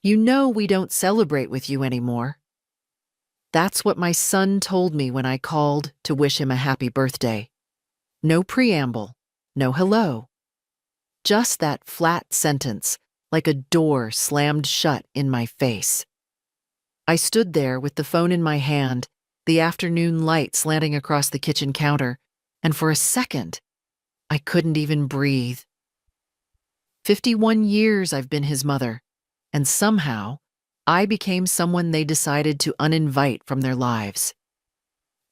You know we don't celebrate with you anymore." That's what my son told me when I called to wish him a happy birthday. No preamble, no hello. Just that flat sentence, like a door slammed shut in my face. I stood there with the phone in my hand, the afternoon light slanting across the kitchen counter, and for a second, I couldn't even breathe. 51 years I've been his mother, and somehow, I became someone they decided to uninvite from their lives.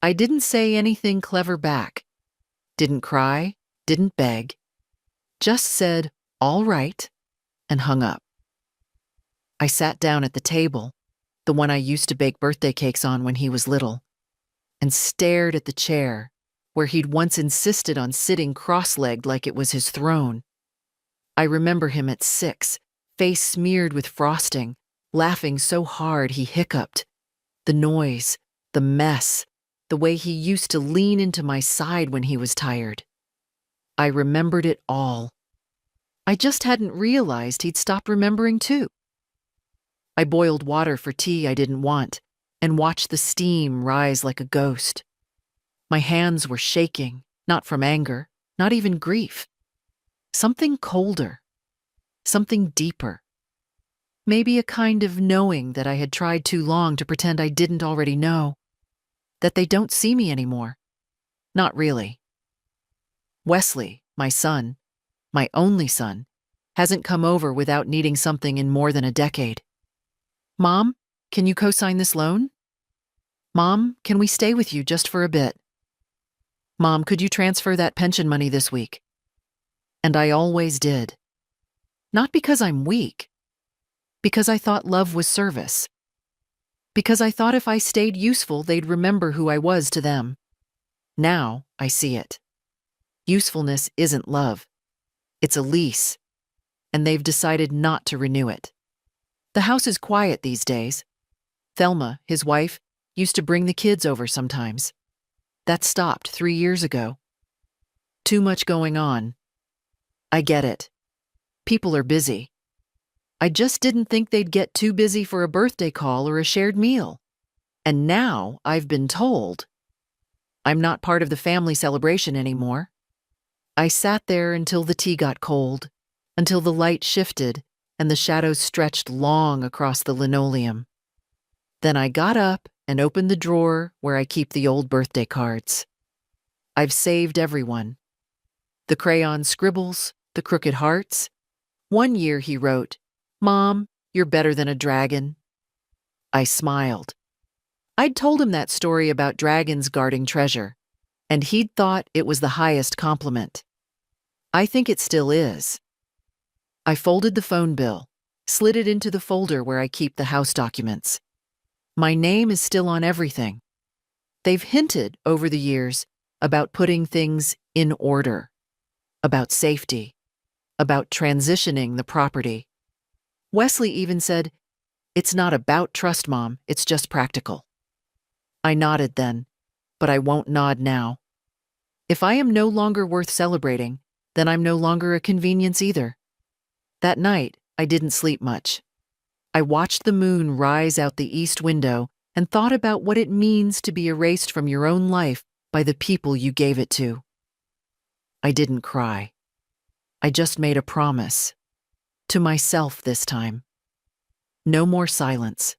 I didn't say anything clever back, didn't cry, didn't beg, just said, "All right," and hung up. I sat down at the table, the one I used to bake birthday cakes on when he was little, and stared at the chair where he'd once insisted on sitting cross-legged like it was his throne. I remember him at 6, face smeared with frosting, laughing so hard he hiccuped. The noise, the mess, the way he used to lean into my side when he was tired. I remembered it all. I just hadn't realized he'd stopped remembering too. I boiled water for tea I didn't want and watched the steam rise like a ghost. My hands were shaking, not from anger, not even grief. Something colder, something deeper. Maybe a kind of knowing that I had tried too long to pretend I didn't already know. That they don't see me anymore. Not really. Wesley, my son, my only son, hasn't come over without needing something in more than a decade. "Mom, can you co-sign this loan? Mom, can we stay with you just for a bit? Mom, could you transfer that pension money this week?" And I always did. Not because I'm weak. Because I thought love was service. Because I thought if I stayed useful, they'd remember who I was to them. Now I see it. Usefulness isn't love. It's a lease. And they've decided not to renew it. The house is quiet these days. Thelma, his wife, used to bring the kids over sometimes. That stopped 3 years ago. Too much going on. I get it. People are busy. I just didn't think they'd get too busy for a birthday call or a shared meal. And now I've been told I'm not part of the family celebration anymore. I sat there until the tea got cold, until the light shifted and the shadows stretched long across the linoleum. Then I got up and opened the drawer where I keep the old birthday cards. I've saved everyone. The crayon scribbles, the crooked hearts. One year he wrote, "Mom, you're better than a dragon." I smiled. I'd told him that story about dragons guarding treasure, and he'd thought it was the highest compliment. I think it still is. I folded the phone bill, slid it into the folder where I keep the house documents. My name is still on everything. They've hinted over the years about putting things in order, about safety, about transitioning the property. Wesley even said, "It's not about trust, Mom, it's just practical." I nodded then, but I won't nod now. If I am no longer worth celebrating, then I'm no longer a convenience either. That night, I didn't sleep much. I watched the moon rise out the east window and thought about what it means to be erased from your own life by the people you gave it to. I didn't cry. I just made a promise. To myself this time. No more silence.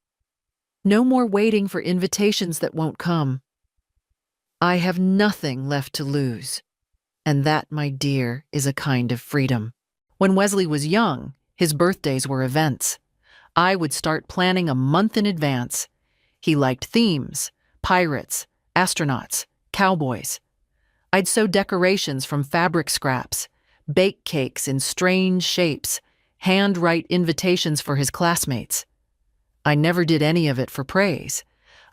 No more waiting for invitations that won't come. I have nothing left to lose. And that, my dear, is a kind of freedom. When Wesley was young, his birthdays were events. I would start planning a month in advance. He liked themes, pirates, astronauts, cowboys. I'd sew decorations from fabric scraps, bake cakes in strange shapes, hand-write invitations for his classmates. I never did any of it for praise.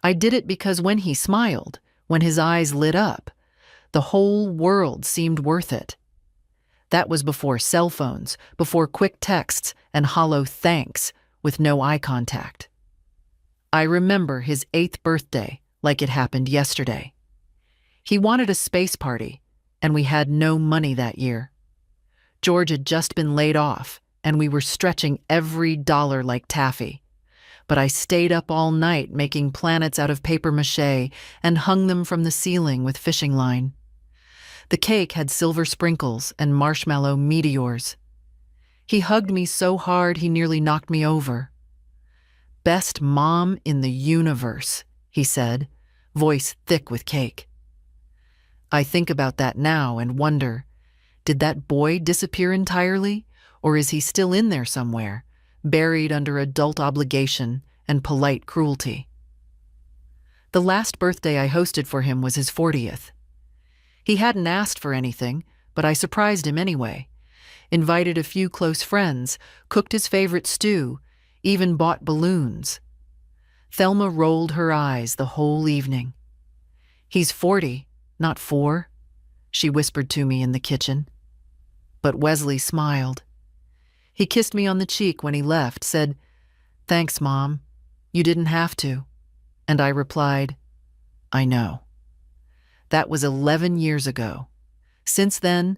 I did it because when he smiled, when his eyes lit up, the whole world seemed worth it. That was before cell phones, before quick texts and hollow thanks with no eye contact. I remember his 8th birthday like it happened yesterday. He wanted a space party, and we had no money that year. George had just been laid off, and we were stretching every dollar like taffy. But I stayed up all night making planets out of paper mache and hung them from the ceiling with fishing line. The cake had silver sprinkles and marshmallow meteors. He hugged me so hard he nearly knocked me over. "Best mom in the universe," he said, voice thick with cake. I think about that now and wonder, did that boy disappear entirely, or is he still in there somewhere, buried under adult obligation and polite cruelty? The last birthday I hosted for him was his 40th. He hadn't asked for anything, but I surprised him anyway. Invited a few close friends, cooked his favorite stew, even bought balloons. Thelma rolled her eyes the whole evening. "He's 40, not 4, she whispered to me in the kitchen. But Wesley smiled. He kissed me on the cheek when he left, said, "Thanks, Mom. You didn't have to." And I replied, "I know." That was 11 years ago. Since then,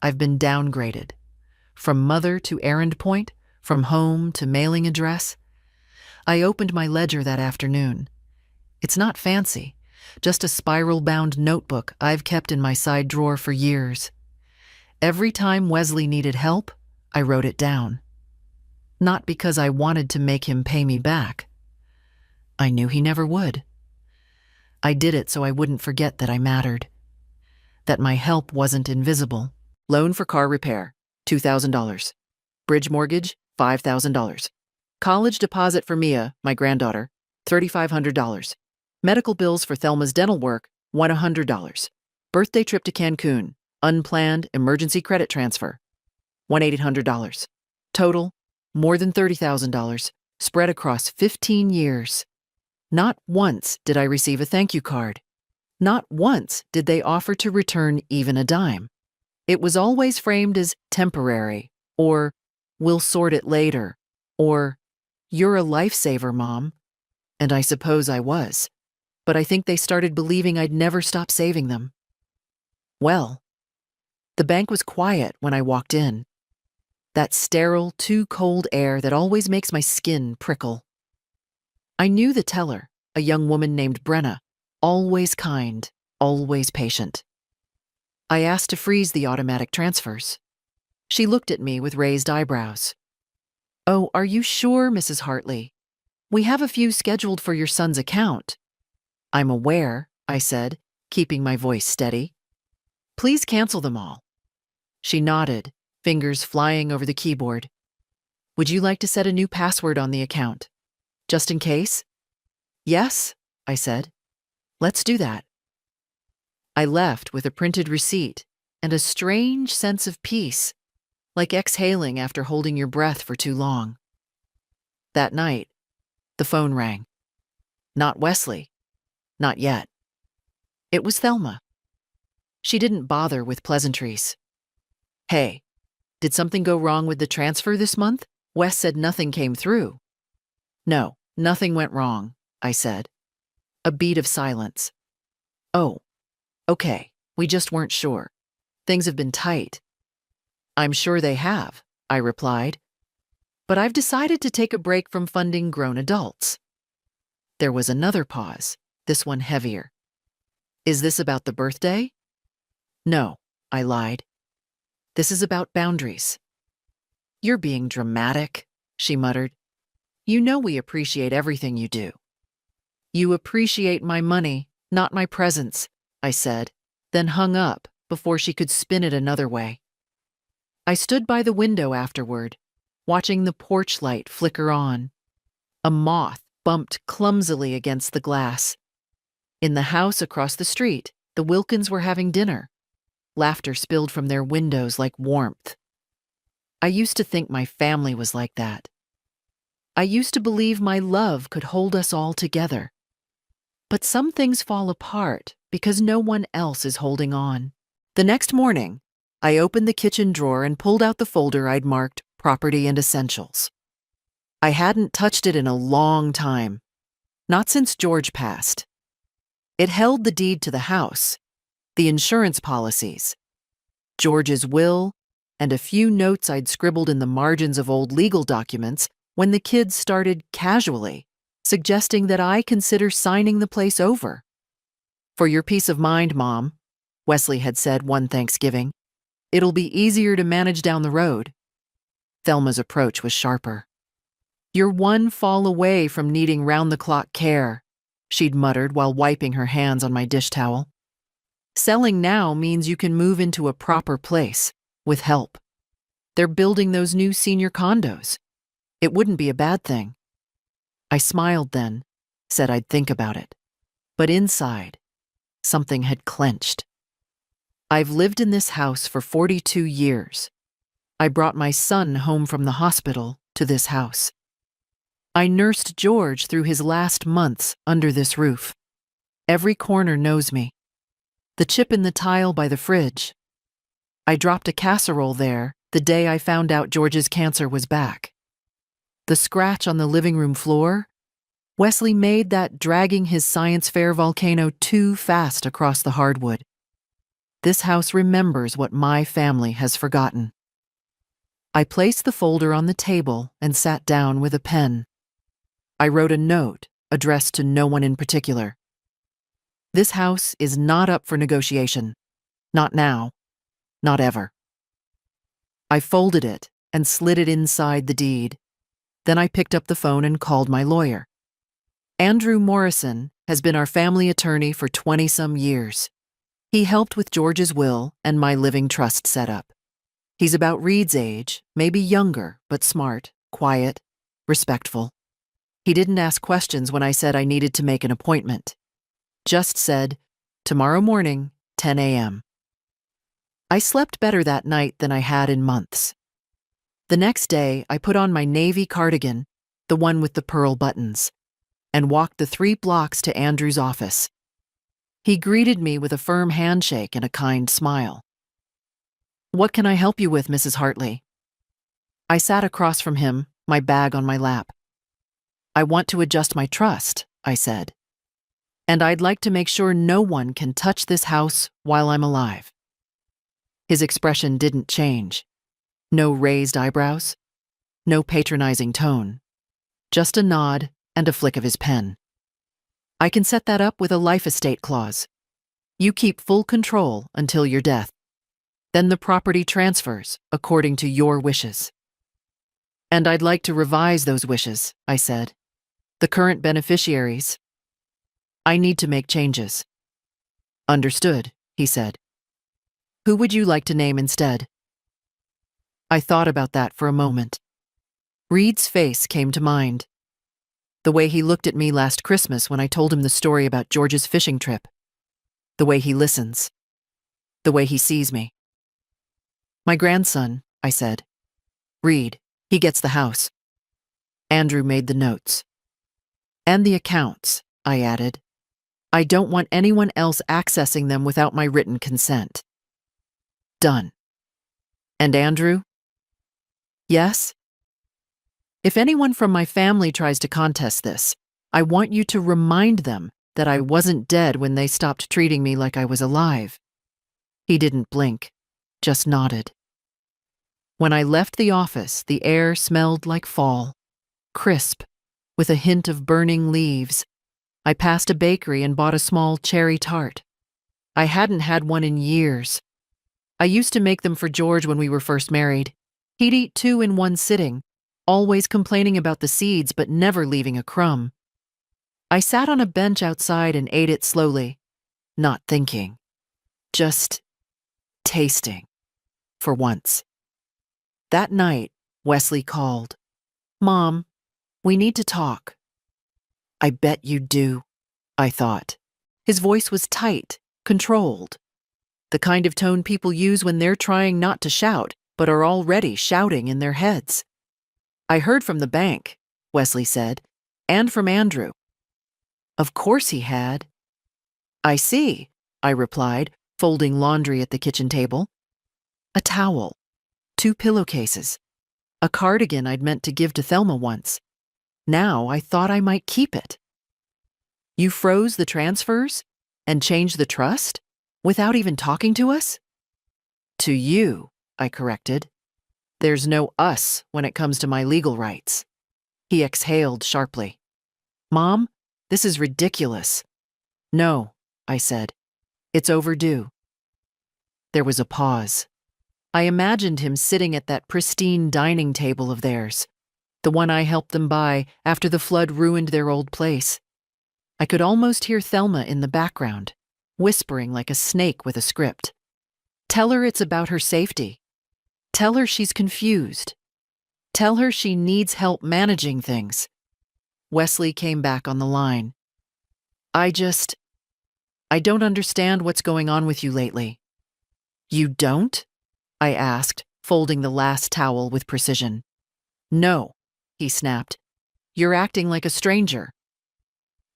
I've been downgraded. From mother to errand point, from home to mailing address. I opened my ledger that afternoon. It's not fancy, just a spiral-bound notebook I've kept in my side drawer for years. Every time Wesley needed help, I wrote it down. Not because I wanted to make him pay me back. I knew he never would. I did it so I wouldn't forget that I mattered. That my help wasn't invisible. Loan for car repair, $2,000. Bridge mortgage, $5,000. College deposit for Mia, my granddaughter, $3,500. Medical bills for Thelma's dental work, $100. Birthday trip to Cancun, unplanned emergency credit transfer, $1,800. Total, more than $30,000, spread across 15 years. Not once did I receive a thank you card. Not once did they offer to return even a dime. It was always framed as temporary, or "we'll sort it later," or "you're a lifesaver, Mom." And I suppose I was. But I think they started believing I'd never stop saving them. Well, the bank was quiet when I walked in. That sterile, too cold air that always makes my skin prickle. I knew the teller, a young woman named Brenna, always kind, always patient. I asked to freeze the automatic transfers. She looked at me with raised eyebrows. "Oh, are you sure, Mrs. Hartley? We have a few scheduled for your son's account." "I'm aware," I said, keeping my voice steady. "Please cancel them all." She nodded, fingers flying over the keyboard. "Would you like to set a new password on the account? Just in case?" "Yes," I said. "Let's do that." I left with a printed receipt and a strange sense of peace, like exhaling after holding your breath for too long. That night, the phone rang. Not Wesley. Not yet. It was Thelma. She didn't bother with pleasantries. "Hey, did something go wrong with the transfer this month? Wes said nothing came through." "No, nothing went wrong," I said. A beat of silence. "Oh, okay, we just weren't sure. Things have been tight." "I'm sure they have," I replied. "But I've decided to take a break from funding grown adults." There was another pause, this one heavier. "Is this about the birthday?" "No," I lied. "This is about boundaries." "You're being dramatic," she muttered. "You know we appreciate everything you do." "You appreciate my money, not my presence," I said, then hung up before she could spin it another way. I stood by the window afterward, watching the porch light flicker on. A moth bumped clumsily against the glass. In the house across the street, the Wilkins were having dinner. Laughter spilled from their windows like warmth. I used to think my family was like that. I used to believe my love could hold us all together. But some things fall apart because no one else is holding on. The next morning, I opened the kitchen drawer and pulled out the folder I'd marked Property and Essentials. I hadn't touched it in a long time, not since George passed. It held the deed to the house, the insurance policies, George's will, and a few notes I'd scribbled in the margins of old legal documents when the kids started casually suggesting that I consider signing the place over. "For your peace of mind, Mom," Wesley had said one Thanksgiving, "it'll be easier to manage down the road." Thelma's approach was sharper. "You're one fall away from needing round-the-clock care," she'd muttered while wiping her hands on my dish towel. "Selling now means you can move into a proper place, with help. They're building those new senior condos. It wouldn't be a bad thing." I smiled then, said I'd think about it. But inside, something had clenched. I've lived in this house for 42 years. I brought my son home from the hospital to this house. I nursed George through his last months under this roof. Every corner knows me. The chip in the tile by the fridge. I dropped a casserole there the day I found out George's cancer was back. The scratch on the living room floor. Wesley made that dragging his science fair volcano too fast across the hardwood. This house remembers what my family has forgotten. I placed the folder on the table and sat down with a pen. I wrote a note addressed to no one in particular. This house is not up for negotiation. Not now. Not ever. I folded it and slid it inside the deed. Then I picked up the phone and called my lawyer. Andrew Morrison has been our family attorney for 20-some years. He helped with George's will and my living trust setup. He's about Reed's age, maybe younger, but smart, quiet, respectful. He didn't ask questions when I said I needed to make an appointment. Just said, "Tomorrow morning, 10 a.m. I slept better that night than I had in months. The next day, I put on my navy cardigan, the one with the pearl buttons, and walked the 3 blocks to Andrew's office. He greeted me with a firm handshake and a kind smile. "What can I help you with, Mrs. Hartley?" I sat across from him, my bag on my lap. "I want to adjust my trust," I said. "And I'd like to make sure no one can touch this house while I'm alive." His expression didn't change. No raised eyebrows, no patronizing tone, just a nod and a flick of his pen. "I can set that up with a life estate clause. You keep full control until your death. Then the property transfers according to your wishes." "And I'd like to revise those wishes," I said. "The current beneficiaries. I need to make changes." "Understood," he said. "Who would you like to name instead?" I thought about that for a moment. Reed's face came to mind. The way he looked at me last Christmas when I told him the story about George's fishing trip. The way he listens. The way he sees me. "My grandson," I said. "Reed, he gets the house." Andrew made the notes. "And the accounts," I added. "I don't want anyone else accessing them without my written consent." "Done." "And Andrew?" "Yes?" "If anyone from my family tries to contest this, I want you to remind them that I wasn't dead when they stopped treating me like I was alive." He didn't blink, just nodded. When I left the office, the air smelled like fall, crisp, with a hint of burning leaves. I passed a bakery and bought a small cherry tart. I hadn't had one in years. I used to make them for George when we were first married. He'd eat 2 in one sitting, always complaining about the seeds but never leaving a crumb. I sat on a bench outside and ate it slowly, not thinking, just tasting, for once. That night, Wesley called. "Mom, we need to talk." "I bet you do," I thought. His voice was tight, controlled. The kind of tone people use when they're trying not to shout, but are already shouting in their heads. "I heard from the bank," Wesley said, "and from Andrew." Of course he had. "I see," I replied, folding laundry at the kitchen table. A towel, 2 pillowcases, a cardigan I'd meant to give to Thelma once. Now I thought I might keep it. "You froze the transfers and changed the trust without even talking to us?" "To you," I corrected. There's no us when it comes to my legal rights. He exhaled sharply. Mom, this is ridiculous. No, I said. It's overdue. There was a pause. I imagined him sitting at that pristine dining table of theirs, the one I helped them buy after the flood ruined their old place. I could almost hear Thelma in the background, whispering like a snake with a script. Tell her it's about her safety. Tell her she's confused. Tell her she needs help managing things. Wesley came back on the line. I don't understand what's going on with you lately. You don't? I asked, folding the last towel with precision. No, he snapped. You're acting like a stranger.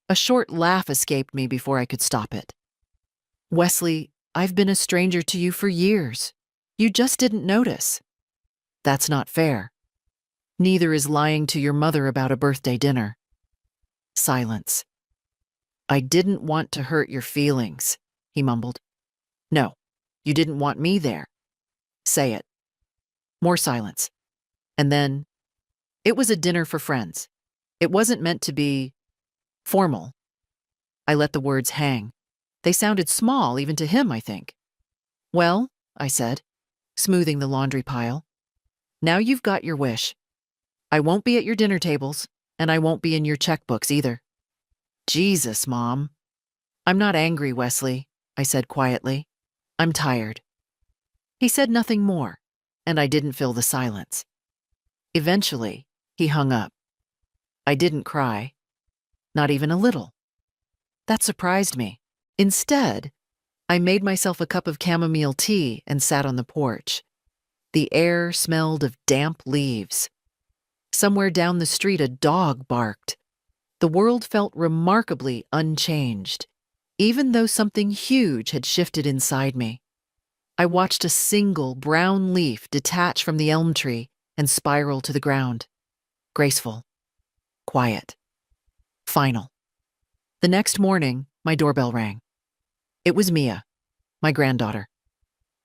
A short laugh escaped me before I could stop it. Wesley, I've been a stranger to you for years. You just didn't notice. That's not fair. Neither is lying to your mother about a birthday dinner. Silence. I didn't want to hurt your feelings, he mumbled. No, you didn't want me there. Say it. More silence. And then, it was a dinner for friends. It wasn't meant to be formal. I let the words hang. They sounded small even to him, I think. Well, I said, smoothing the laundry pile. Now you've got your wish. I won't be at your dinner tables, and I won't be in your checkbooks either. Jesus, Mom. I'm not angry, Wesley, I said quietly. I'm tired. He said nothing more, and I didn't fill the silence. Eventually, he hung up. I didn't cry. Not even a little. That surprised me. Instead, I made myself a cup of chamomile tea and sat on the porch. The air smelled of damp leaves. Somewhere down the street, a dog barked. The world felt remarkably unchanged, even though something huge had shifted inside me. I watched a single brown leaf detach from the elm tree and spiral to the ground. Graceful. Quiet. Final. The next morning, my doorbell rang. It was Mia, my granddaughter.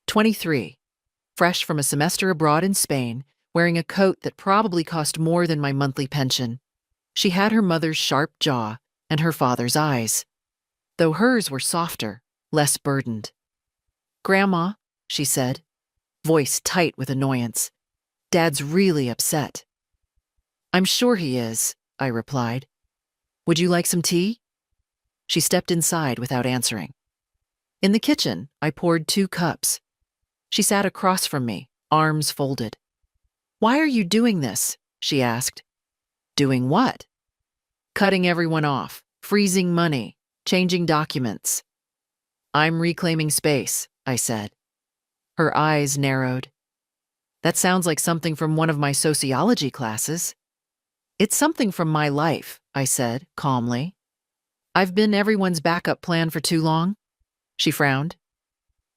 23, fresh from a semester abroad in Spain, wearing a coat that probably cost more than my monthly pension. She had her mother's sharp jaw and her father's eyes, though hers were softer, less burdened. Grandma, she said, voice tight with annoyance. Dad's really upset. I'm sure he is, I replied. Would you like some tea? She stepped inside without answering. In the kitchen, I poured 2 cups. She sat across from me, arms folded. Why are you doing this? She asked. Doing what? Cutting everyone off, freezing money, changing documents. I'm reclaiming space, I said. Her eyes narrowed. That sounds like something from one of my sociology classes. It's something from my life, I said, calmly. I've been everyone's backup plan for too long. She frowned.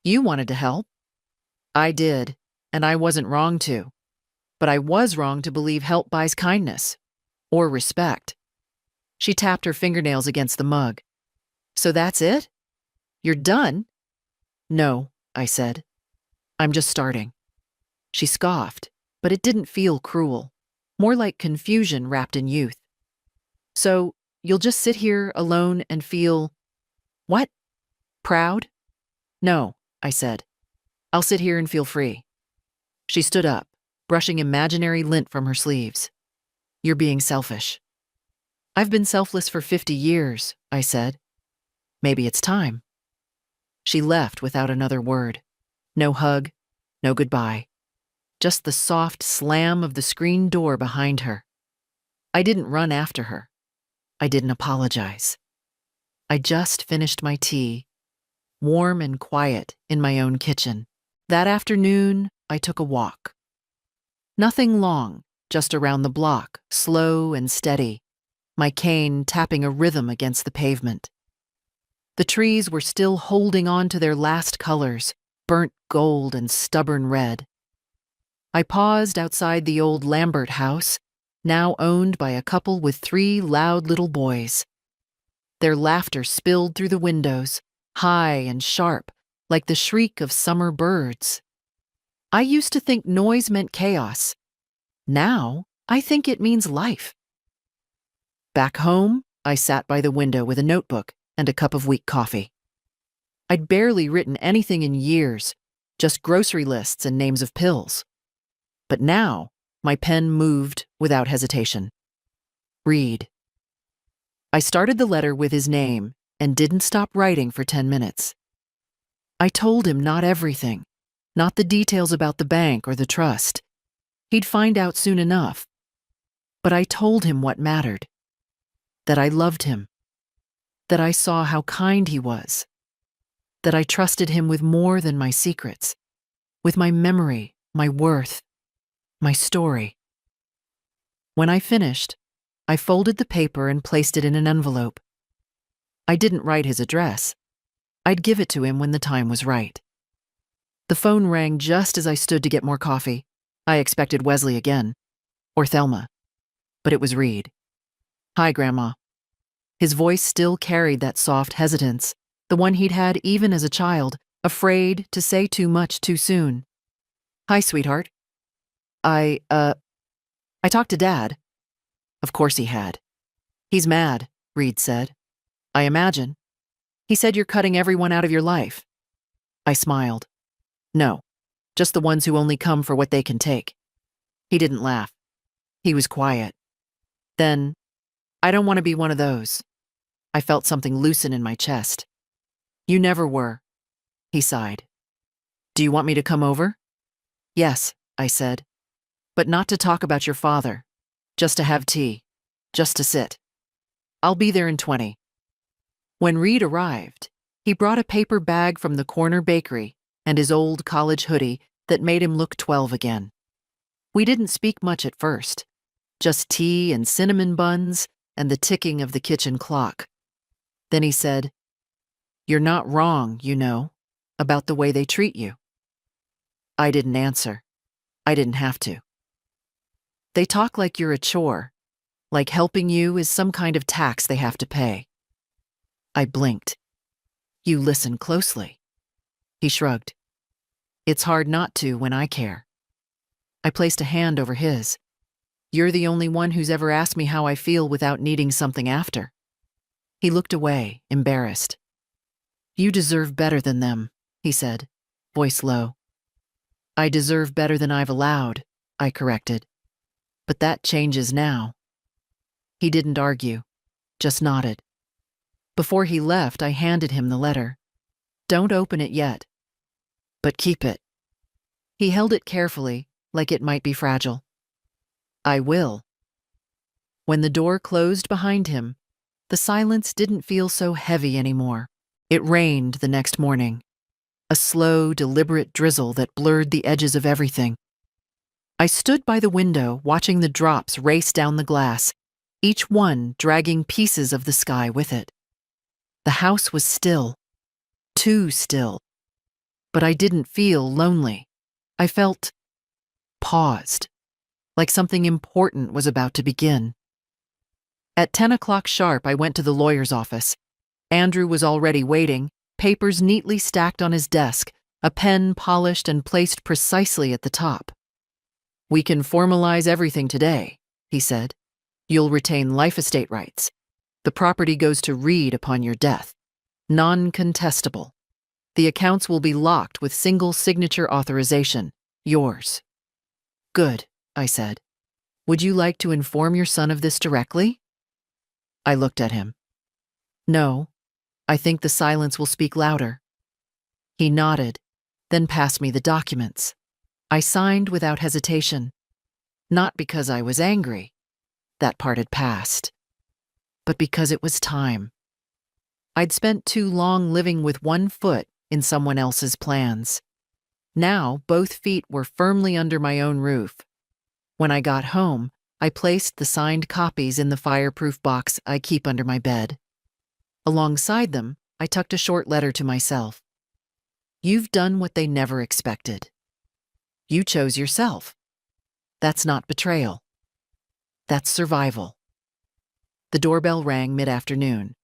You wanted to help. I did, and I wasn't wrong to. But I was wrong to believe help buys kindness. Or respect. She tapped her fingernails against the mug. So that's it? You're done? No, I said. I'm just starting. She scoffed, but it didn't feel cruel. More like confusion wrapped in youth. So, you'll just sit here alone and feel… What? Proud? No, I said. I'll sit here and feel free. She stood up, brushing imaginary lint from her sleeves. You're being selfish. I've been selfless for 50 years, I said. Maybe it's time. She left without another word. No hug, no goodbye. Just the soft slam of the screen door behind her. I didn't run after her. I didn't apologize. I just finished my tea, warm and quiet in my own kitchen. That afternoon, I took a walk. Nothing long, just around the block, slow and steady, my cane tapping a rhythm against the pavement. The trees were still holding on to their last colors, burnt gold and stubborn red. I paused outside the old Lambert house, now owned by a couple with 3 loud little boys. Their laughter spilled through the windows, high and sharp, like the shriek of summer birds. I used to think noise meant chaos. Now, I think it means life. Back home, I sat by the window with a notebook and a cup of weak coffee. I'd barely written anything in years, just grocery lists and names of pills. But now, my pen moved without hesitation. Read. I started the letter with his name and didn't stop writing for 10 minutes. I told him not everything, not the details about the bank or the trust. He'd find out soon enough. But I told him what mattered. That I loved him. That I saw how kind he was. That I trusted him with more than my secrets, with my memory, my worth, my story. When I finished, I folded the paper and placed it in an envelope. I didn't write his address. I'd give it to him when the time was right. The phone rang just as I stood to get more coffee. I expected Wesley again, or Thelma, but it was Reed. "Hi, Grandma." His voice still carried that soft hesitance, the one he'd had even as a child, afraid to say too much too soon. "Hi, sweetheart. I talked to Dad." Of course he had. "He's mad," Reed said. "I imagine. He said you're cutting everyone out of your life." I smiled. "No, just the ones who only come for what they can take." He didn't laugh. He was quiet. Then, "I don't want to be one of those." I felt something loosen in my chest. "You never were," he sighed. "Do you want me to come over?" "Yes," I said. "But not to talk about your father. Just to have tea. Just to sit. I'll be there in 20. When Reed arrived, he brought a paper bag from the corner bakery and his old college hoodie that made him look 12 again. We didn't speak much at first. Just tea and cinnamon buns and the ticking of the kitchen clock. Then he said, "You're not wrong, you know, about the way they treat you." I didn't answer. I didn't have to. "They talk like you're a chore, like helping you is some kind of tax they have to pay." I blinked. "You listen closely." He shrugged. "It's hard not to when I care." I placed a hand over his. "You're the only one who's ever asked me how I feel without needing something after." He looked away, embarrassed. "You deserve better than them," he said, voice low. "I deserve better than I've allowed," I corrected. "But that changes now." He didn't argue, just nodded. Before he left, I handed him the letter. "Don't open it yet. But keep it." He held it carefully, like it might be fragile. "I will." When the door closed behind him, the silence didn't feel so heavy anymore. It rained the next morning. A slow, deliberate drizzle that blurred the edges of everything. I stood by the window, watching the drops race down the glass, each one dragging pieces of the sky with it. The house was still. Too still. But I didn't feel lonely. I felt paused, like something important was about to begin. At 10 o'clock sharp, I went to the lawyer's office. Andrew was already waiting, papers neatly stacked on his desk, a pen polished and placed precisely at the top. "We can formalize everything today," he said. "You'll retain life estate rights. The property goes to Reed upon your death. Non-contestable. The accounts will be locked with single signature authorization. Yours." "Good," I said. "Would you like to inform your son of this directly?" I looked at him. "No, I think the silence will speak louder." He nodded, then passed me the documents. I signed without hesitation. Not because I was angry. That part had passed. But because it was time. I'd spent too long living with one foot in someone else's plans. Now, both feet were firmly under my own roof. When I got home, I placed the signed copies in the fireproof box I keep under my bed. Alongside them, I tucked a short letter to myself. "You've done what they never expected. You chose yourself. That's not betrayal. That's survival." The doorbell rang mid-afternoon.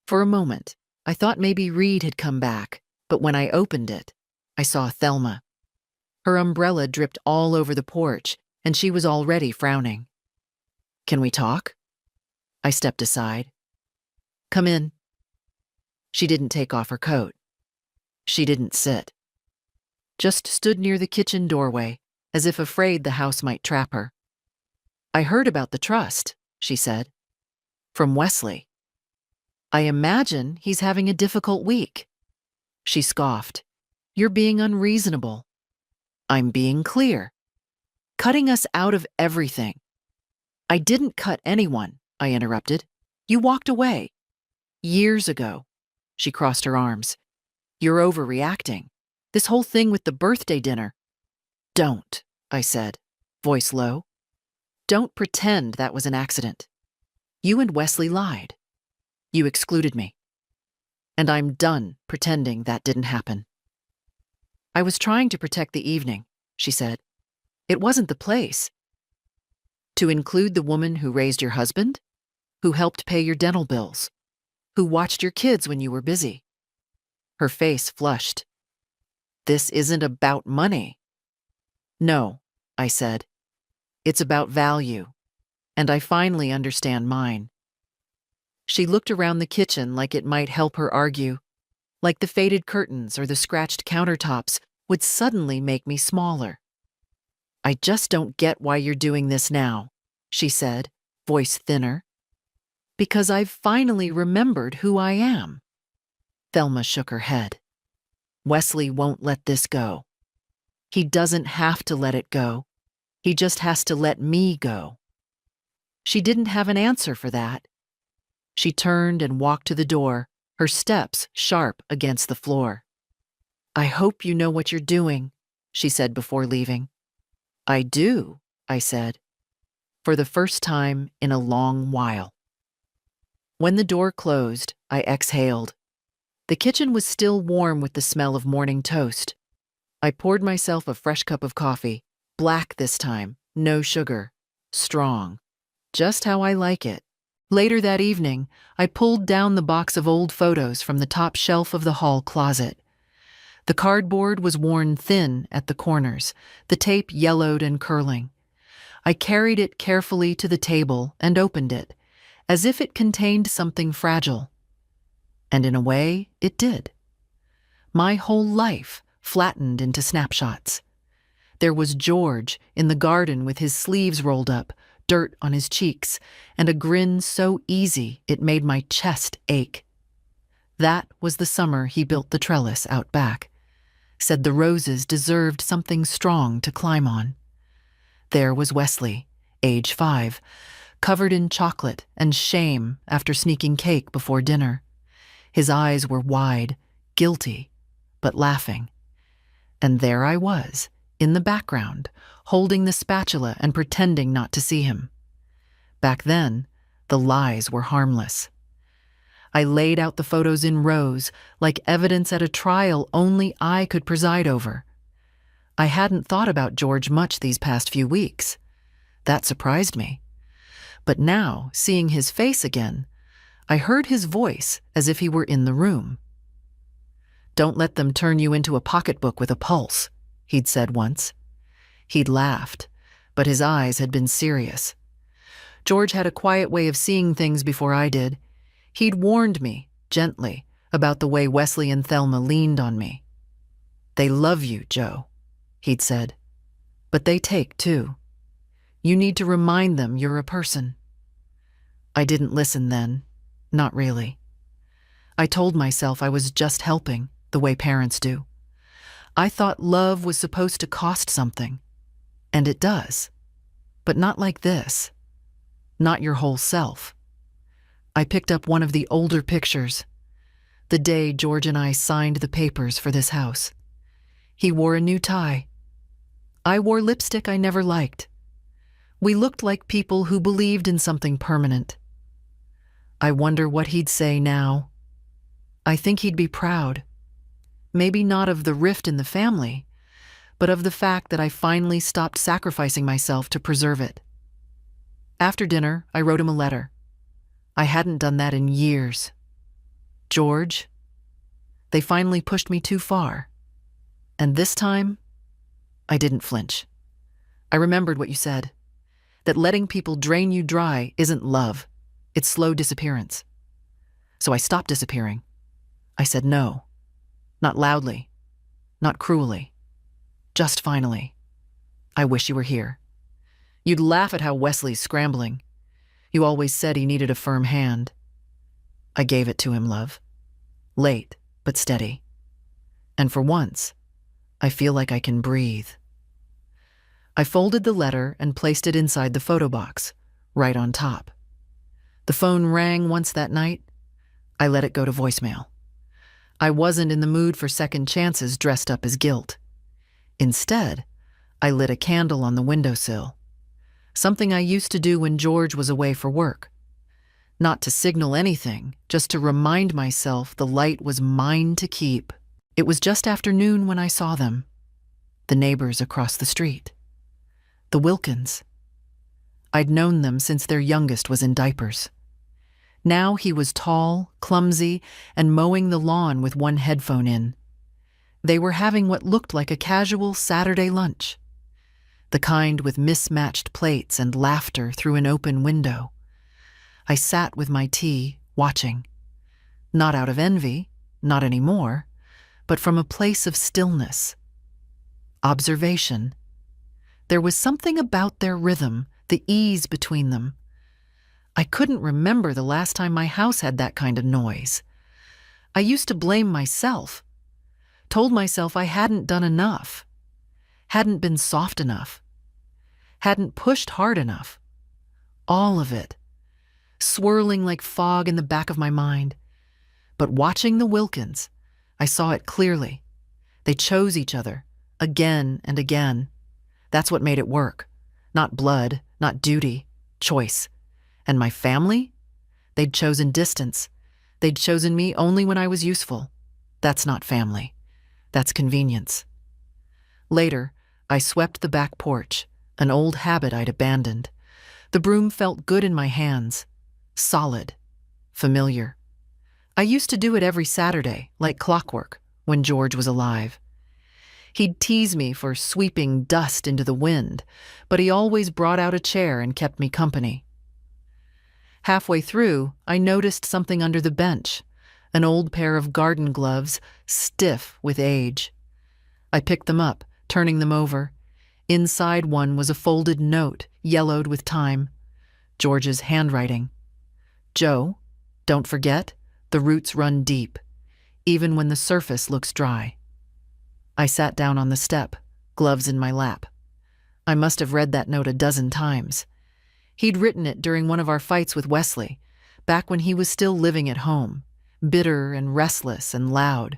For a moment, I thought maybe Reed had come back, but when I opened it, I saw Thelma. Her umbrella dripped all over the porch, and she was already frowning. "Can we talk?" I stepped aside. "Come in." She didn't take off her coat. She didn't sit. Just stood near the kitchen doorway, as if afraid the house might trap her. "I heard about the trust," she said. "From Wesley. I imagine he's having a difficult week." She scoffed. "You're being unreasonable." "I'm being clear. Cutting us out of everything." "I didn't cut anyone," I interrupted. "You walked away. Years ago." She crossed her arms. "You're overreacting. This whole thing with the birthday dinner." "Don't," I said, voice low. "Don't pretend that was an accident. You and Wesley lied. You excluded me. And I'm done pretending that didn't happen." "I was trying to protect the evening," she said. "It wasn't the place." "To include the woman who raised your husband? Who helped pay your dental bills? Who watched your kids when you were busy?" Her face flushed. "This isn't about money." "No," I said. "It's about value. And I finally understand mine." She looked around the kitchen like it might help her argue, like the faded curtains or the scratched countertops would suddenly make me smaller. "I just don't get why you're doing this now," she said, voice thinner. "Because I've finally remembered who I am." Thelma shook her head. "Wesley won't let this go. He doesn't have to let it go. He just has to let me go." She didn't have an answer for that. She turned and walked to the door, her steps sharp against the floor. "I hope you know what you're doing," she said before leaving. "I do," I said, for the first time in a long while. When the door closed, I exhaled. The kitchen was still warm with the smell of morning toast. I poured myself a fresh cup of coffee, black this time, no sugar, strong, just how I like it. Later that evening, I pulled down the box of old photos from the top shelf of the hall closet. The cardboard was worn thin at the corners, the tape yellowed and curling. I carried it carefully to the table and opened it, as if it contained something fragile. And in a way, it did. My whole life flattened into snapshots. There was George in the garden with his sleeves rolled up, dirt on his cheeks, and a grin so easy it made my chest ache. That was the summer he built the trellis out back, said the roses deserved something strong to climb on. There was Wesley, age 5, covered in chocolate and shame after sneaking cake before dinner. His eyes were wide, guilty, but laughing. And there I was, in the background, holding the spatula and pretending not to see him. Back then, the lies were harmless. I laid out the photos in rows, like evidence at a trial only I could preside over. I hadn't thought about George much these past few weeks. That surprised me. But now, seeing his face again, I heard his voice as if he were in the room. "Don't let them turn you into a pocketbook with a pulse," he'd said once. He'd laughed, but his eyes had been serious. George had a quiet way of seeing things before I did. He'd warned me, gently, about the way Wesley and Thelma leaned on me. "They love you, Joe," he'd said. "But they take, too. You need to remind them you're a person." I didn't listen then. Not really. I told myself I was just helping, the way parents do. I thought love was supposed to cost something. And it does. But not like this. Not your whole self. I picked up one of the older pictures, the day George and I signed the papers for this house. He wore a new tie. I wore lipstick I never liked. We looked like people who believed in something permanent. I wonder what he'd say now. I think he'd be proud. Maybe not of the rift in the family, but of the fact that I finally stopped sacrificing myself to preserve it. After dinner, I wrote him a letter. I hadn't done that in years. "George, they finally pushed me too far. And this time, I didn't flinch. I remembered what you said, that letting people drain you dry isn't love, it's slow disappearance. So I stopped disappearing. I said no, not loudly, not cruelly, just finally. I wish you were here. You'd laugh at how Wesley's scrambling. You always said he needed a firm hand. I gave it to him, love. Late, but steady. And for once, I feel like I can breathe. I folded the letter and placed it inside the photo box, right on top. The phone rang once that night. I let it go to voicemail. I wasn't in the mood for second chances dressed up as guilt. Instead, I lit a candle on the windowsill, something I used to do when George was away for work. Not to signal anything, just to remind myself the light was mine to keep. It was just after noon when I saw them, the neighbors across the street. The Wilkins. I'd known them since their youngest was in diapers. Now he was tall, clumsy, and mowing the lawn with one headphone in. They were having what looked like a casual Saturday lunch, the kind with mismatched plates and laughter through an open window. I sat with my tea, watching. Not out of envy, not anymore, but from a place of stillness. Observation. There was something about their rhythm, the ease between them. I couldn't remember the last time my house had that kind of noise. I used to blame myself, told myself I hadn't done enough, hadn't been soft enough, hadn't pushed hard enough. All of it, swirling like fog in the back of my mind. But watching the Wilkins, I saw it clearly. They chose each other, again and again. That's what made it work. Not blood, not duty, choice. And my family? They'd chosen distance. They'd chosen me only when I was useful. That's not family. That's convenience. Later, I swept the back porch, an old habit I'd abandoned. The broom felt good in my hands, solid, familiar. I used to do it every Saturday, like clockwork, when George was alive. He'd tease me for sweeping dust into the wind, but he always brought out a chair and kept me company. Halfway through, I noticed something under the bench, an old pair of garden gloves, stiff with age. I picked them up, turning them over. Inside one was a folded note, yellowed with time. George's handwriting. Joe, don't forget, the roots run deep, even when the surface looks dry. I sat down on the step, gloves in my lap. I must have read that note a dozen times. He'd written it during one of our fights with Wesley, back when he was still living at home, bitter and restless and loud.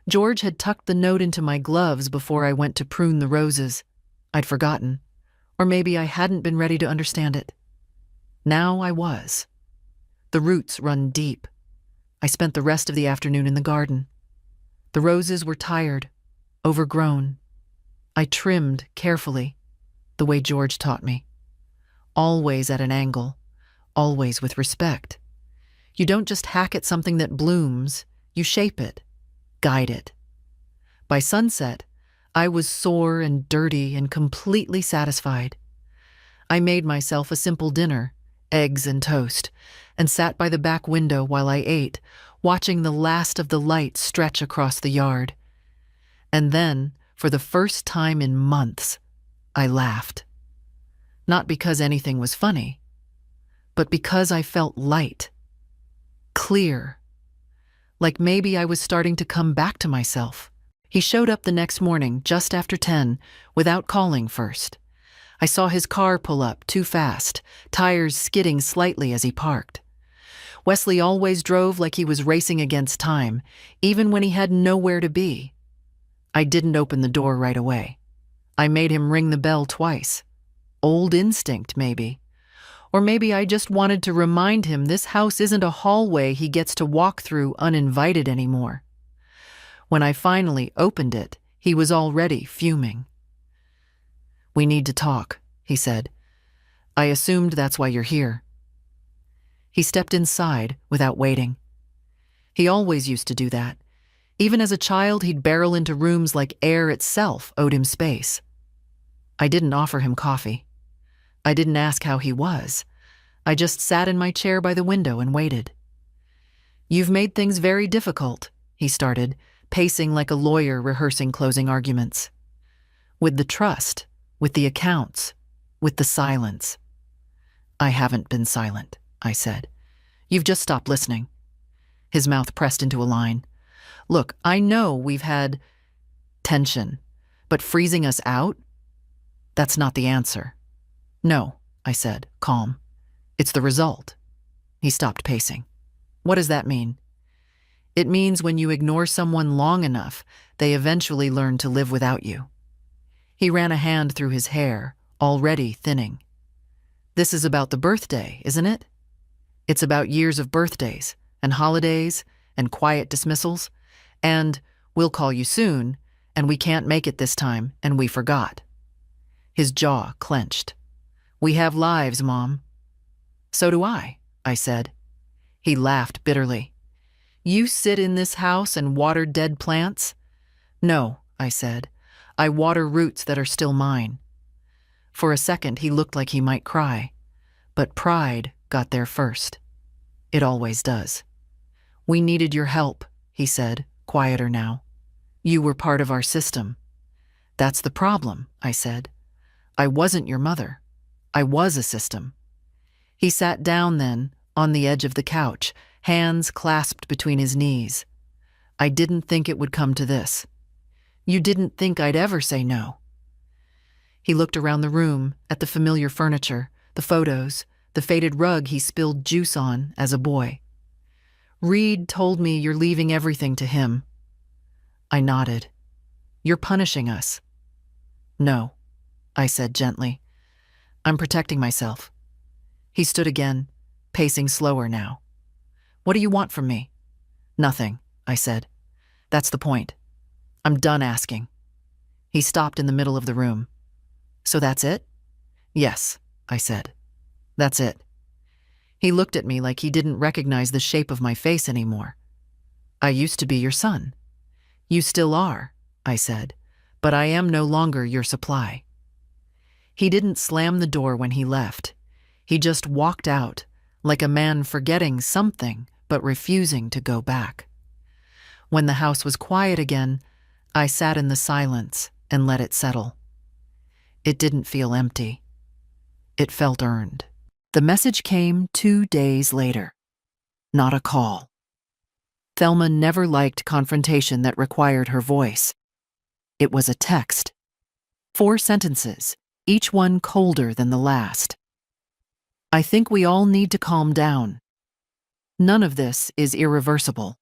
George had tucked the note into my gloves before I went to prune the roses. I'd forgotten, or maybe I hadn't been ready to understand it. Now I was. The roots run deep. I spent the rest of the afternoon in the garden. The roses were tired, overgrown. I trimmed carefully, the way George taught me. Always at an angle, always with respect. You don't just hack at something that blooms, you shape it, guide it. By sunset, I was sore and dirty and completely satisfied. I made myself a simple dinner, eggs and toast, and sat by the back window while I ate, watching the last of the light stretch across the yard. And then, for the first time in months, I laughed. Not because anything was funny, but because I felt light, clear, like maybe I was starting to come back to myself. He showed up the next morning, just after 10, without calling first. I saw his car pull up too fast, tires skidding slightly as he parked. Wesley always drove like he was racing against time, even when he had nowhere to be. I didn't open the door right away. I made him ring the bell twice. Old instinct, maybe. Or maybe I just wanted to remind him this house isn't a hallway he gets to walk through uninvited anymore. When I finally opened it, he was already fuming. "We need to talk," he said. "I assumed that's why you're here." He stepped inside without waiting. He always used to do that, Even as a child, he'd barrel into rooms like air itself owed him space. I didn't offer him coffee. I didn't ask how he was. I just sat in my chair by the window and waited. "You've made things very difficult," he started, pacing like a lawyer rehearsing closing arguments. "With the trust, with the accounts, with the silence." "I haven't been silent," I said. "You've just stopped listening." His mouth pressed into a line. "Look, I know we've had tension, but freezing us out? That's not the answer." "No," I said, calm. "It's the result." He stopped pacing. "What does that mean?" "It means when you ignore someone long enough, they eventually learn to live without you." He ran a hand through his hair, already thinning. "This is about the birthday, isn't it? It's about years of birthdays, and holidays, and quiet dismissals, and we'll call you soon, and we can't make it this time, and we forgot." His jaw clenched. "We have lives, Mom." "So do I said. He laughed bitterly. "You sit in this house and water dead plants?" "No," I said. "I water roots that are still mine." For a second, he looked like he might cry. But pride got there first. It always does. "We needed your help," he said, quieter now. "You were part of our system." "That's the problem," I said. "I wasn't your mother. I was a system." He sat down then, on the edge of the couch, hands clasped between his knees. "I didn't think it would come to this. You didn't think I'd ever say no." He looked around the room, at the familiar furniture, the photos, the faded rug he spilled juice on as a boy. "Reed told me you're leaving everything to him." I nodded. "You're punishing us." "No," I said gently. "I'm protecting myself." He stood again, pacing slower now. "What do you want from me?" "Nothing," I said. "That's the point. I'm done asking." He stopped in the middle of the room. "So that's it?" "Yes," I said. "That's it." He looked at me like he didn't recognize the shape of my face anymore. "I used to be your son." "You still are," I said, "but I am no longer your supply." He didn't slam the door when he left. He just walked out, like a man forgetting something but refusing to go back. When the house was quiet again, I sat in the silence and let it settle. It didn't feel empty. It felt earned. The message came 2 days later. Not a call. Thelma never liked confrontation that required her voice. It was a text. 4 sentences, each one colder than the last. "I think we all need to calm down. None of this is irreversible.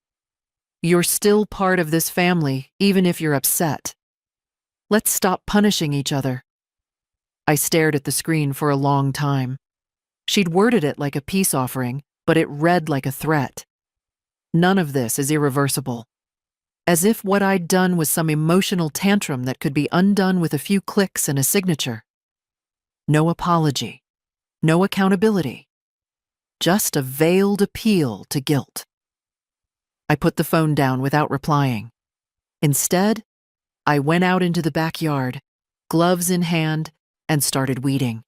You're still part of this family, even if you're upset. Let's stop punishing each other." I stared at the screen for a long time. She'd worded it like a peace offering, but it read like a threat. None of this is irreversible. As if what I'd done was some emotional tantrum that could be undone with a few clicks and a signature. No apology. No accountability. Just a veiled appeal to guilt. I put the phone down without replying. Instead, I went out into the backyard, gloves in hand, and started weeding.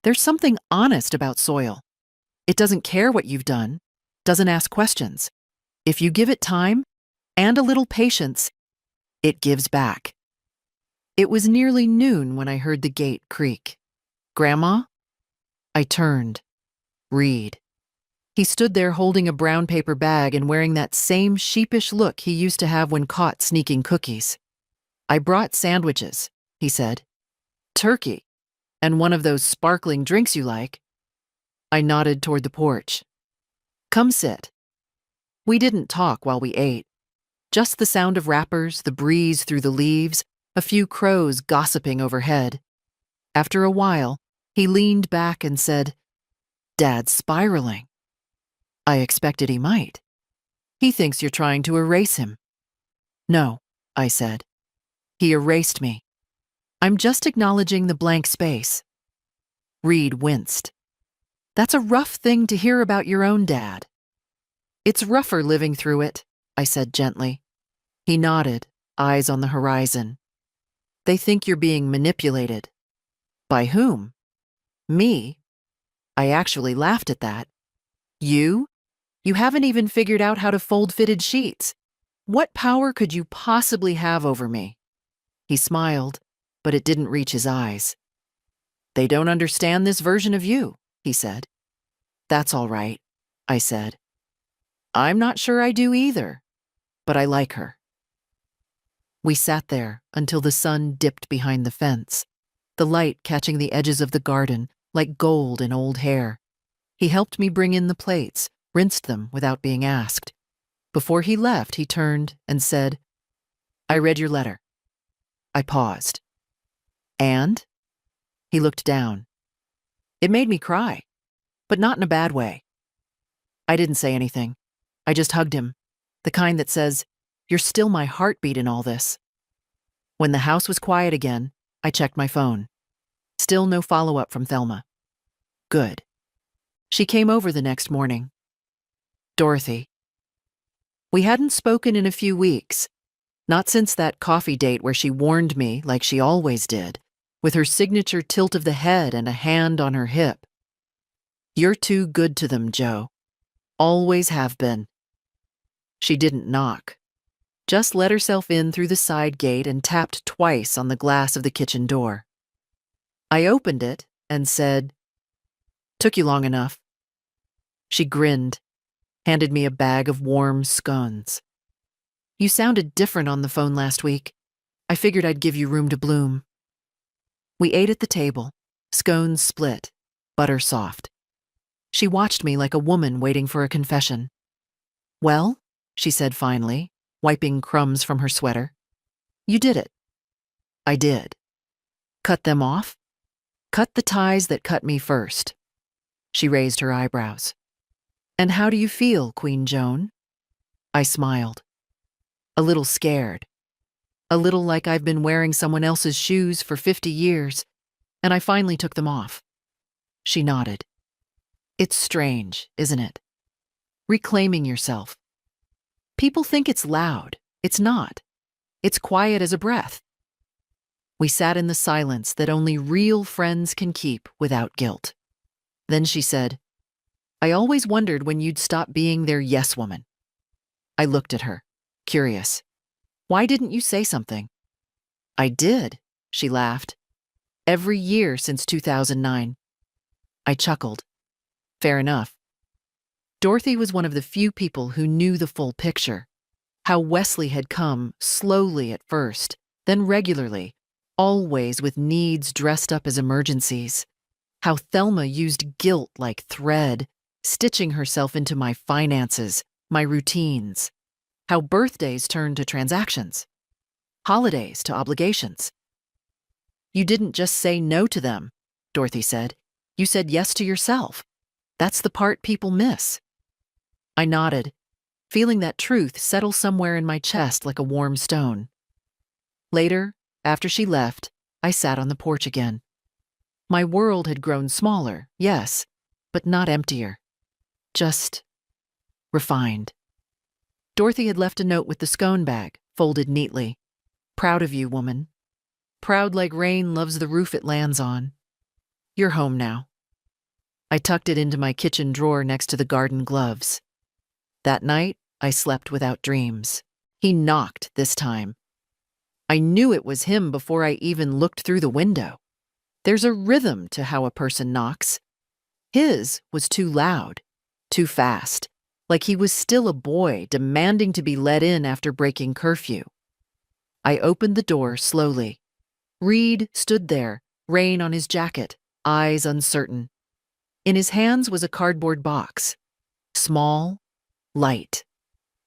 There's something honest about soil. It doesn't care what you've done, doesn't ask questions. If you give it time and a little patience, it gives back. It was nearly noon when I heard the gate creak. "Grandma?" I turned. Reed. He stood there holding a brown paper bag and wearing that same sheepish look he used to have when caught sneaking cookies. "I brought sandwiches," he said. "Turkey, and one of those sparkling drinks you like." I nodded toward the porch. "Come sit." We didn't talk while we ate. Just the sound of wrappers, the breeze through the leaves, a few crows gossiping overhead. After a while, he leaned back and said, "Dad's spiraling." I expected he might. "He thinks you're trying to erase him." "No," I said. "He erased me. I'm just acknowledging the blank space." Reed winced. "That's a rough thing to hear about your own dad." "It's rougher living through it," I said gently. He nodded, eyes on the horizon. They think you're being manipulated. By whom? Me? I actually laughed at that. You? You haven't even figured out how to fold fitted sheets. What power could you possibly have over me? He smiled, but it didn't reach his eyes. They don't understand this version of you, he said. That's all right, I said. I'm not sure I do either, but I like her. We sat there until the sun dipped behind the fence, the light catching the edges of the garden like gold in old hair. He helped me bring in the plates, rinsed them without being asked. Before he left, he turned and said, I read your letter. I paused. And? He looked down. It made me cry, but not in a bad way. I didn't say anything. I just hugged him, the kind that says, you're still my heartbeat in all this. When the house was quiet again, I checked my phone. Still no follow-up from Thelma. Good. She came over the next morning. Dorothy. We hadn't spoken in a few weeks, not since that coffee date where she warned me, like she always did, with her signature tilt of the head and a hand on her hip. You're too good to them, Joe. Always have been. She didn't knock. Just let herself in through the side gate and tapped twice on the glass of the kitchen door. I opened it and said, Took you long enough. She grinned, handed me a bag of warm scones. You sounded different on the phone last week. I figured I'd give you room to bloom. We ate at the table, scones split, butter soft. She watched me like a woman waiting for a confession. Well, she said finally, wiping crumbs from her sweater. You did it. I did. Cut them off? Cut the ties that cut me first. She raised her eyebrows. And how do you feel, Queen Joan? I smiled. A little scared. A little like I've been wearing someone else's shoes for 50 years, and I finally took them off. She nodded. It's strange, isn't it? Reclaiming yourself. People think it's loud. It's not. It's quiet as a breath. We sat in the silence that only real friends can keep without guilt. Then she said, I always wondered when you'd stop being their yes woman. I looked at her, curious. Why didn't you say something? I did, she laughed. Every year since 2009. I chuckled. Fair enough. Dorothy was one of the few people who knew the full picture. How Wesley had come, slowly at first, then regularly, always with needs dressed up as emergencies. How Thelma used guilt like thread, stitching herself into my finances, my routines. How birthdays turned to transactions. Holidays to obligations. You didn't just say no to them, Dorothy said. You said yes to yourself. That's the part people miss. I nodded, feeling that truth settle somewhere in my chest like a warm stone. Later, after she left, I sat on the porch again. My world had grown smaller, yes, but not emptier. Just refined. Dorothy had left a note with the scone bag, folded neatly. Proud of you, woman. Proud like rain loves the roof it lands on. You're home now. I tucked it into my kitchen drawer next to the garden gloves. That night, I slept without dreams. He knocked this time. I knew it was him before I even looked through the window. There's a rhythm to how a person knocks. His was too loud, too fast, like he was still a boy demanding to be let in after breaking curfew. I opened the door slowly. Reed stood there, rain on his jacket, eyes uncertain. In his hands was a cardboard box. Small, light.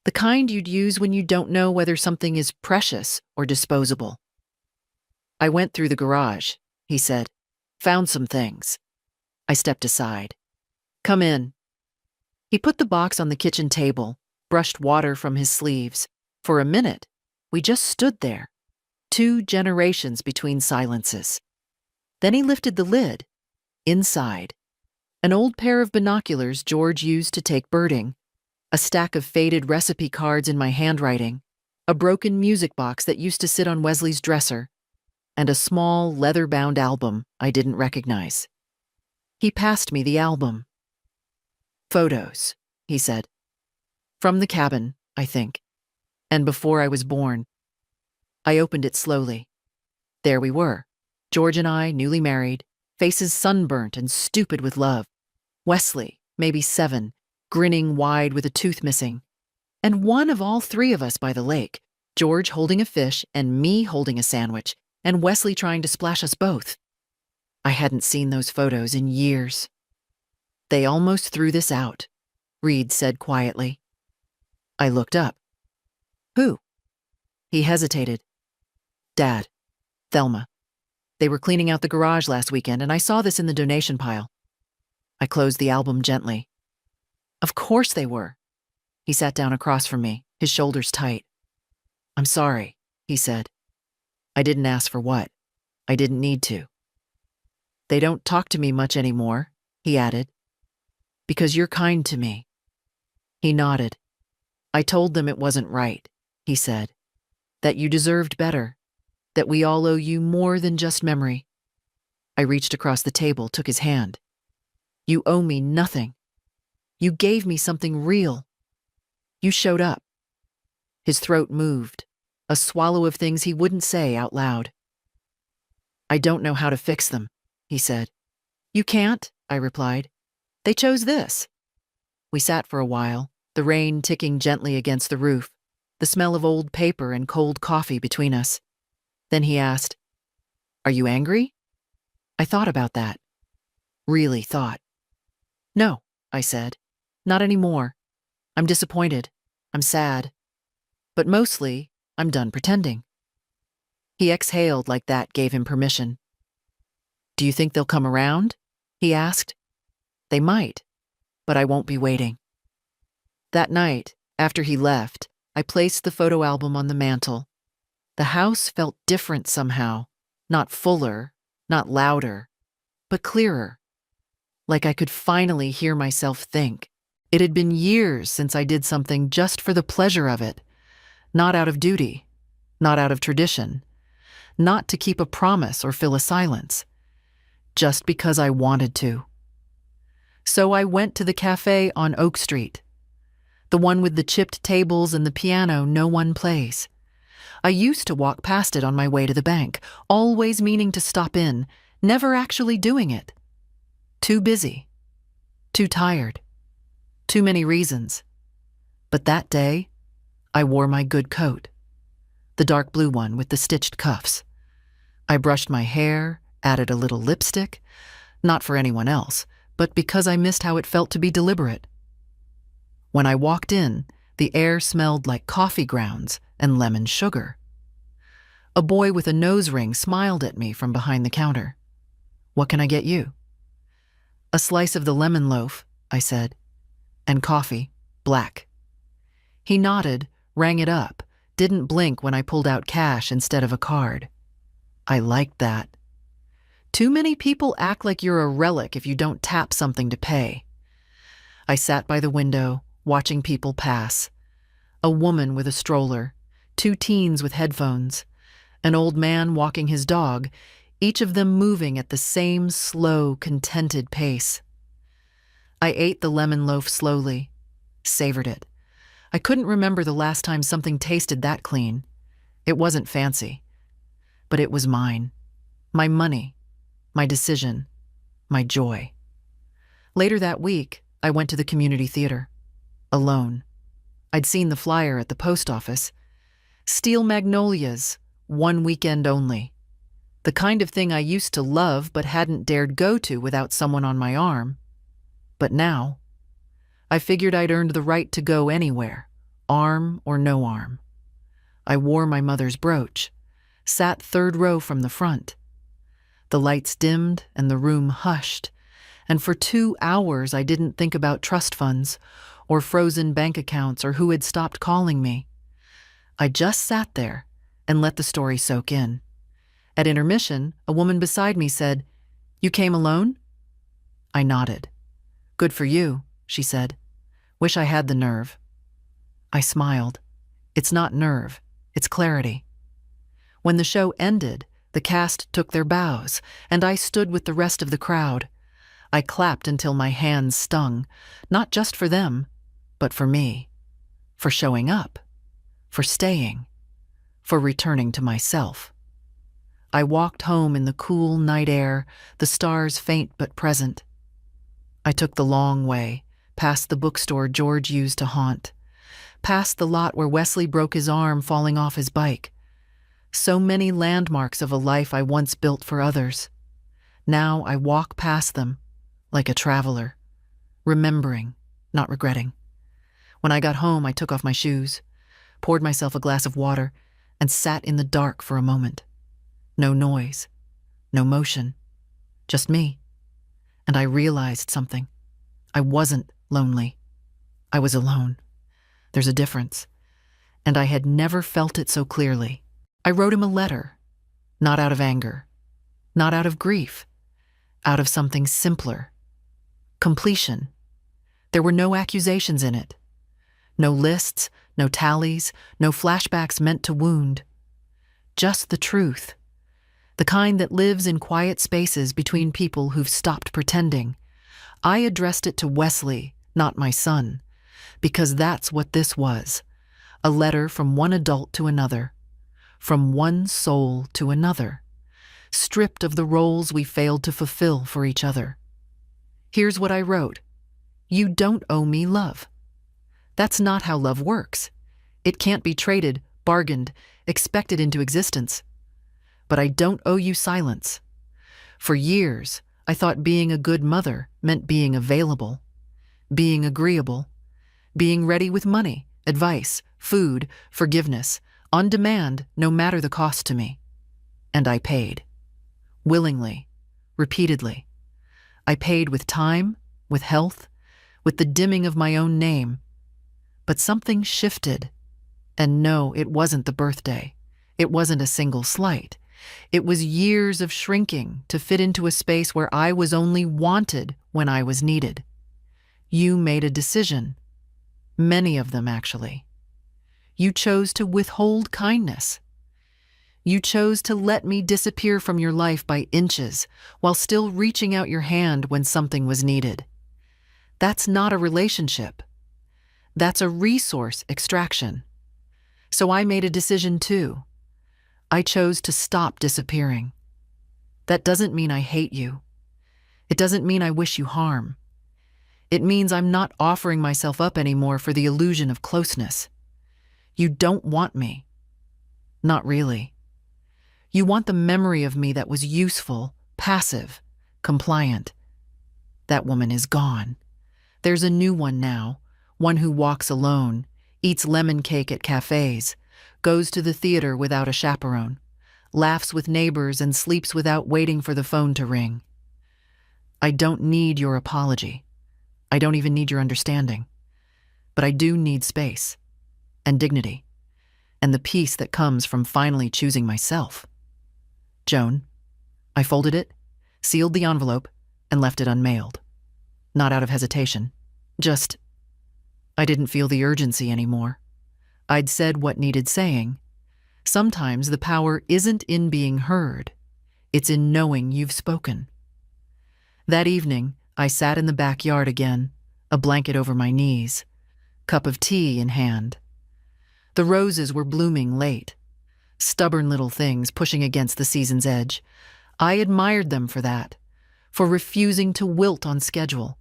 The kind you'd use when you don't know whether something is precious or disposable. I went through the garage, he said. Found some things. I stepped aside. Come in. He put the box on the kitchen table, brushed water from his sleeves. For a minute, we just stood there. 2 generations between silences. Then he lifted the lid. Inside, an old pair of binoculars George used to take birding, a stack of faded recipe cards in my handwriting, a broken music box that used to sit on Wesley's dresser, and a small, leather-bound album I didn't recognize. He passed me the album. "Photos," he said. "From the cabin, I think. And before I was born." I opened it slowly. There we were, George and I, newly married, faces sunburnt and stupid with love. Wesley, maybe 7, grinning wide with a tooth missing. And one of all 3 of us by the lake, George holding a fish and me holding a sandwich, and Wesley trying to splash us both. I hadn't seen those photos in years. "They almost threw this out," Reed said quietly. I looked up. "Who?" He hesitated. "Dad. Thelma. They were cleaning out the garage last weekend, and I saw this in the donation pile." I closed the album gently. "Of course they were." He sat down across from me, his shoulders tight. "I'm sorry," he said. "I didn't ask for what. I didn't need to." "They don't talk to me much anymore," he added. "Because you're kind to me." He nodded. "I told them it wasn't right," he said. "That you deserved better. That we all owe you more than just memory." I reached across the table, took his hand. "You owe me nothing. You gave me something real. You showed up." His throat moved, a swallow of things he wouldn't say out loud. "I don't know how to fix them," he said. "You can't," I replied. "They chose this." We sat for a while, the rain ticking gently against the roof, the smell of old paper and cold coffee between us. Then he asked, "Are you angry?" I thought about that. Really thought. "No," I said. "Not anymore. I'm disappointed. I'm sad. But mostly, I'm done pretending." He exhaled like that gave him permission. "Do you think they'll come around?" he asked. "They might, but I won't be waiting." That night, after he left, I placed the photo album on the mantel. The house felt different somehow, not fuller, not louder, but clearer. Like I could finally hear myself think. It had been years since I did something just for the pleasure of it, not out of duty, not out of tradition, not to keep a promise or fill a silence, just because I wanted to. So I went to the cafe on Oak Street, the one with the chipped tables and the piano no one plays. I used to walk past it on my way to the bank, always meaning to stop in, never actually doing it. Too busy. Too tired. Too many reasons. But that day, I wore my good coat, the dark blue one with the stitched cuffs. I brushed my hair, added a little lipstick, not for anyone else, but because I missed how it felt to be deliberate. When I walked in, the air smelled like coffee grounds and lemon sugar. A boy with a nose ring smiled at me from behind the counter. "What can I get you?" "A slice of the lemon loaf," I said, "and coffee, black." He nodded, rang it up, didn't blink when I pulled out cash instead of a card. I liked that. Too many people act like you're a relic if you don't tap something to pay. I sat by the window, watching people pass. A woman with a stroller, 2 teens with headphones, an old man walking his dog, each of them moving at the same slow, contented pace. I ate the lemon loaf slowly, savored it. I couldn't remember the last time something tasted that clean. It wasn't fancy, but it was mine. My money, my decision, my joy. Later that week, I went to the community theater. Alone. I'd seen the flyer at the post office. Steel Magnolias, 1 weekend only. The kind of thing I used to love but hadn't dared go to without someone on my arm. But now, I figured I'd earned the right to go anywhere, arm or no arm. I wore my mother's brooch, sat 3rd row from the front. The lights dimmed and the room hushed, and for 2 hours I didn't think about trust funds or frozen bank accounts or who had stopped calling me. I just sat there and let the story soak in. At intermission, a woman beside me said, "You came alone?" I nodded. "Good for you," she said. "Wish I had the nerve." I smiled. It's not nerve. It's clarity. When the show ended, the cast took their bows, and I stood with the rest of the crowd. I clapped until my hands stung, not just for them, but for me. For showing up. For staying. For returning to myself. I walked home in the cool night air, the stars faint but present. I took the long way, past the bookstore George used to haunt, past the lot where Wesley broke his arm falling off his bike. So many landmarks of a life I once built for others. Now I walk past them, like a traveler, remembering, not regretting. When I got home, I took off my shoes, poured myself a glass of water, and sat in the dark for a moment. No noise, no motion, just me. And I realized something. I wasn't lonely. I was alone. There's a difference. And I had never felt it so clearly. I wrote him a letter, not out of anger, not out of grief, out of something simpler. Completion. There were no accusations in it. No lists, no tallies, no flashbacks meant to wound. Just the truth. The kind that lives in quiet spaces between people who've stopped pretending. I addressed it to Wesley, not my son, because that's what this was. A letter from one adult to another, from one soul to another, stripped of the roles we failed to fulfill for each other. Here's what I wrote. You don't owe me love. That's not how love works. It can't be traded, bargained, expected into existence. But I don't owe you silence. For years, I thought being a good mother meant being available, being agreeable, being ready with money, advice, food, forgiveness, on demand, no matter the cost to me. And I paid. Willingly, repeatedly. I paid with time, with health, with the dimming of my own name. But something shifted. And no, it wasn't the birthday. It wasn't a single slight. It was years of shrinking to fit into a space where I was only wanted when I was needed. You made a decision. Many of them, actually. You chose to withhold kindness. You chose to let me disappear from your life by inches while still reaching out your hand when something was needed. That's not a relationship. That's a resource extraction. So I made a decision too. I chose to stop disappearing. That doesn't mean I hate you. It doesn't mean I wish you harm. It means I'm not offering myself up anymore for the illusion of closeness. You don't want me. Not really. You want the memory of me that was useful, passive, compliant. That woman is gone. There's a new one now, one who walks alone, eats lemon cake at cafes, goes to the theater without a chaperone, laughs with neighbors and sleeps without waiting for the phone to ring. I don't need your apology. I don't even need your understanding. But I do need space and dignity and the peace that comes from finally choosing myself. Joan, I folded it, sealed the envelope, and left it unmailed. Not out of hesitation. Just, I didn't feel the urgency anymore. I'd said what needed saying. Sometimes the power isn't in being heard. It's in knowing you've spoken. That evening, I sat in the backyard again, a blanket over my knees, cup of tea in hand. The roses were blooming late, stubborn little things pushing against the season's edge. I admired them for that, for refusing to wilt on schedule.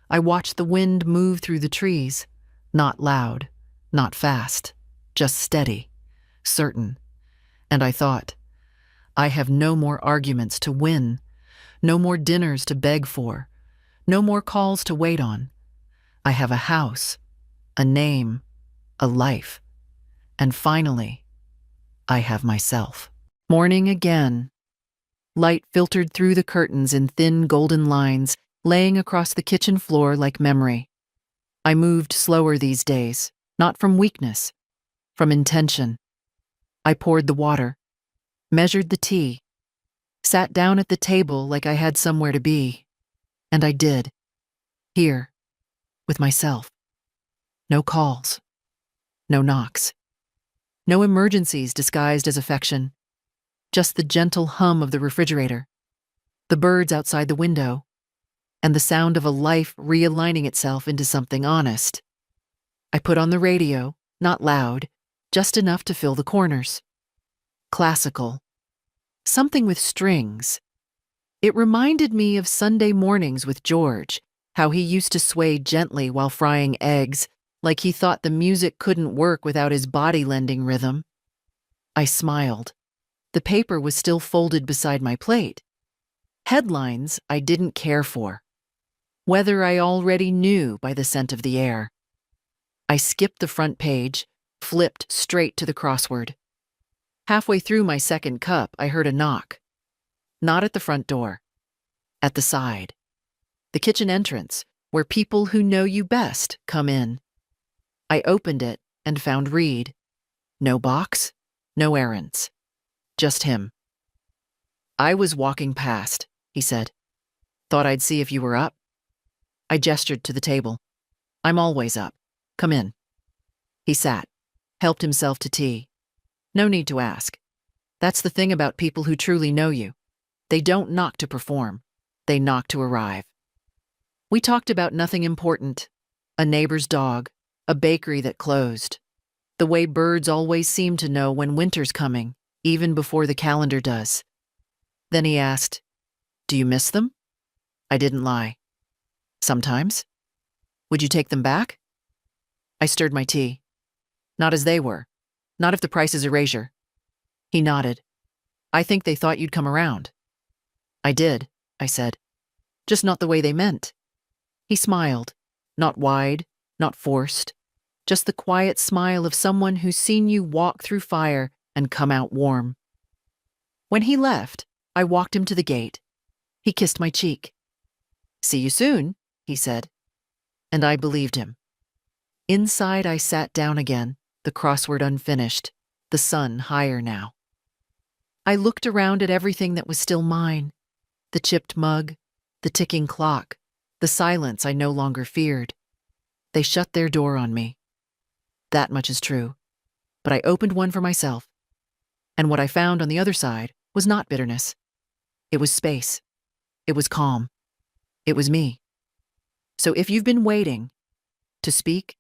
I watched the wind move through the trees, not loud, not fast, just steady, certain. And I thought, I have no more arguments to win, no more dinners to beg for, no more calls to wait on. I have a house, a name, a life. And finally, I have myself. Morning again. Light filtered through the curtains in thin golden lines, laying across the kitchen floor like memory. I moved slower these days, not from weakness, from intention. I poured the water, measured the tea, sat down at the table like I had somewhere to be. And I did. Here, with myself. No calls. No knocks. No emergencies disguised as affection. Just the gentle hum of the refrigerator, the birds outside the window, and the sound of a life realigning itself into something honest. I put on the radio, not loud, just enough to fill the corners. Classical. Something with strings. It reminded me of Sunday mornings with George, how he used to sway gently while frying eggs, like he thought the music couldn't work without his body lending rhythm. I smiled. The paper was still folded beside my plate. Headlines I didn't care for. Weather I already knew by the scent of the air. I skipped the front page, flipped straight to the crossword. Halfway through my second cup, I heard a knock. Not at the front door. At the side. The kitchen entrance, where people who know you best come in. I opened it and found Reed. No box, no errands. Just him. "I was walking past," he said. "Thought I'd see if you were up." I gestured to the table. "I'm always up. Come in." He sat, helped himself to tea. No need to ask. That's the thing about people who truly know you. They don't knock to perform. They knock to arrive. We talked about nothing important. A neighbor's dog, a bakery that closed. The way birds always seem to know when winter's coming, even before the calendar does. Then he asked, "Do you miss them?" I didn't lie. "Sometimes." "Would you take them back?" I stirred my tea. "Not as they were. Not if the price is erasure." He nodded. "I think they thought you'd come around." "I did," I said. "Just not the way they meant." He smiled. Not wide, not forced. Just the quiet smile of someone who's seen you walk through fire and come out warm. When he left, I walked him to the gate. He kissed my cheek. "See you soon," he said. And I believed him. Inside, I sat down again, the crossword unfinished, the sun higher now. I looked around at everything that was still mine. The chipped mug, the ticking clock, the silence I no longer feared. They shut their door on me. That much is true. But I opened one for myself. And what I found on the other side was not bitterness. It was space. It was calm. It was me. So if you've been waiting to speak,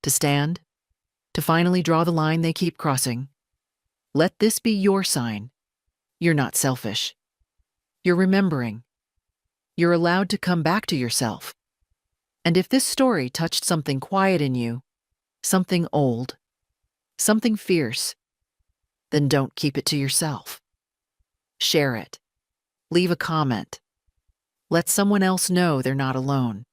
to stand, to finally draw the line they keep crossing, let this be your sign. You're not selfish. You're remembering. You're allowed to come back to yourself. And if this story touched something quiet in you, something old, something fierce, then don't keep it to yourself. Share it. Leave a comment. Let someone else know they're not alone.